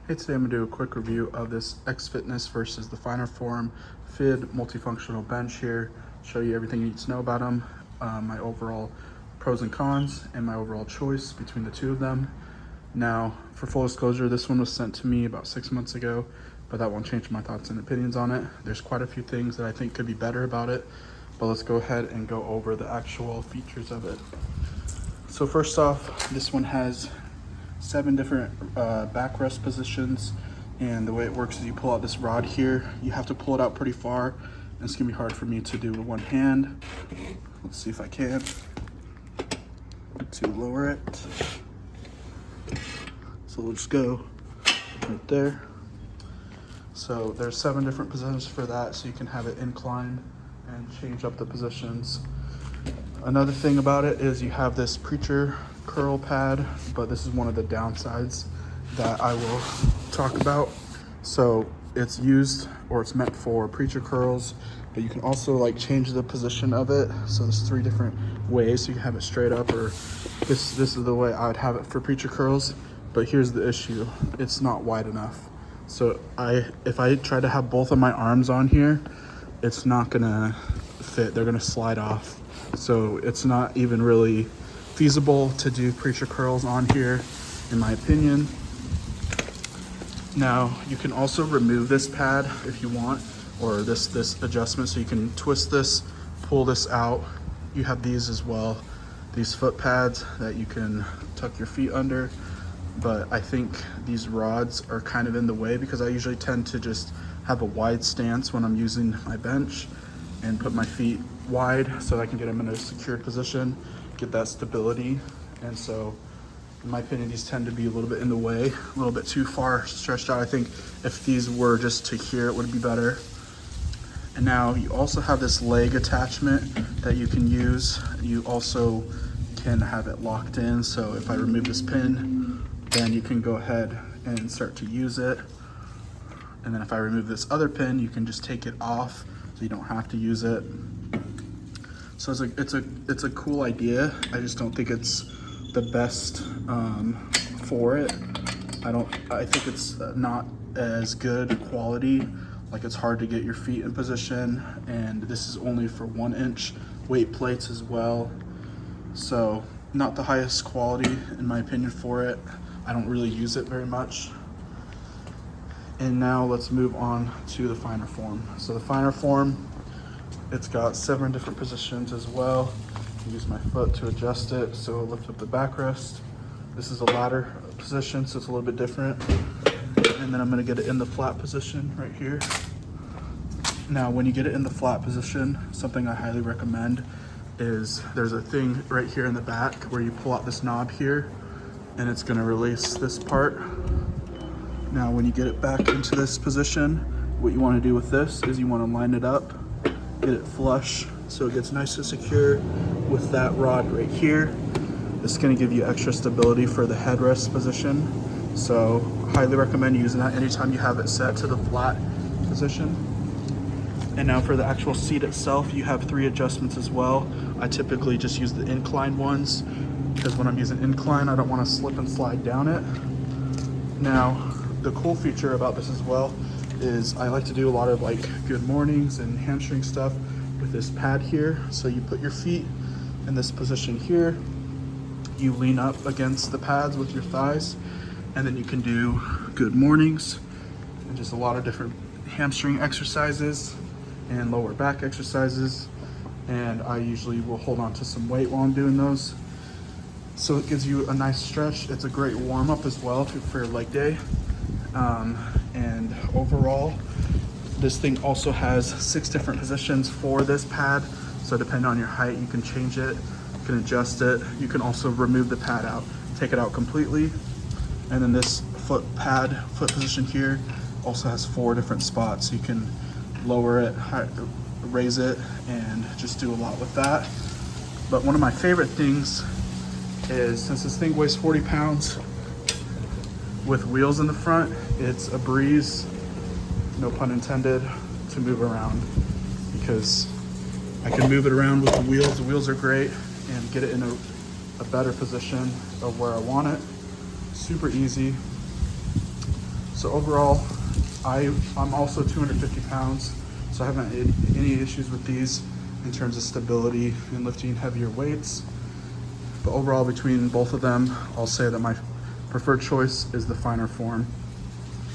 Hey, today I'm going to do a quick review of this Xfitness versus the finer form FID multifunctional bench here. Show you everything you need to know about them, my overall pros and cons, and my overall choice between the two of them. Now, for full disclosure, this one was sent to me about 6 months ago, but that won't change my thoughts and opinions on it. There's quite a few things that I think could be better about it, but let's go ahead and go over the actual features of it. So first off, this one has 7 different backrest positions, and the way it works is you pull out this rod here. You have to pull it out pretty far, and it's gonna be hard for me to do with one hand. Let's see if I can to lower it. So we'll just go right there. So there's 7 different positions for that, so you can have it inclined and change up the positions. Another thing about it is you have this preacher curl pad, but this is one of the downsides that I will talk about. So it's used, or it's meant for preacher curls, but you can also like change the position of it. So there's 3 different ways. So you can have it straight up, or this is the way I would have it for preacher curls. But here's the issue, it's not wide enough. So if I try to have both of my arms on here, it's not gonna fit, they're gonna slide off. So it's not even really feasible to do preacher curls on here, in my opinion. Now, you can also remove this pad if you want, or this adjustment, so you can twist this, pull this out. You have these as well, these foot pads that you can tuck your feet under. But I think these rods are kind of in the way because I usually tend to just have a wide stance when I'm using my bench and put my feet wide so I can get them in a secure position, get that stability. And so in my opinion, these tend to be a little bit in the way, a little bit too far stretched out. I think if these were just to here, it would be better. And now you also have this leg attachment that you can use. You also can have it locked in. So if I remove this pin, then you can go ahead and start to use it. And then if I remove this other pin, you can just take it off so you don't have to use it. So it's a cool idea. I just don't think it's the best for it. I think it's not as good quality. Like, it's hard to get your feet in position, and this is only for 1-inch weight plates as well. So not the highest quality in my opinion for it. I don't really use it very much. And now let's move on to the finer form. So the finer form, it's got 7 different positions as well. I use my foot to adjust it, so I'll lift up the backrest. This is a ladder position, so it's a little bit different. And then I'm gonna get it in the flat position right here. Now, when you get it in the flat position, something I highly recommend is there's a thing right here in the back where you pull out this knob here, and it's gonna release this part. Now, when you get it back into this position, what you wanna do with this is you wanna line it up, get it flush so it gets nice and secure with that rod right here. It's gonna give you extra stability for the headrest position. So highly recommend using that anytime you have it set to the flat position. And now for the actual seat itself, you have 3 adjustments as well. I typically just use the incline ones because when I'm using incline, I don't wanna slip and slide down it. Now, the cool feature about this as well is I like to do a lot of like good mornings and hamstring stuff with this pad here. So you put your feet in this position here, you lean up against the pads with your thighs, and then you can do good mornings and just a lot of different hamstring exercises and lower back exercises. And I usually will hold on to some weight while I'm doing those. So it gives you a nice stretch. It's a great warm up as well for your leg day. And overall, this thing also has 6 different positions for this pad. So depending on your height, you can change it, you can adjust it. You can also remove the pad out, take it out completely. And then this foot position here also has 4 different spots. You can lower it, raise it, and just do a lot with that. But one of my favorite things is, since this thing weighs 40 pounds, with wheels in the front, it's a breeze, no pun intended, to move around, because I can move it around with the wheels. The wheels are great, and get it in a better position of where I want it. Super easy. So overall, I'm also 250 pounds, so I haven't had any issues with these in terms of stability and lifting heavier weights. But overall, between both of them, I'll say that my preferred choice is the finer form.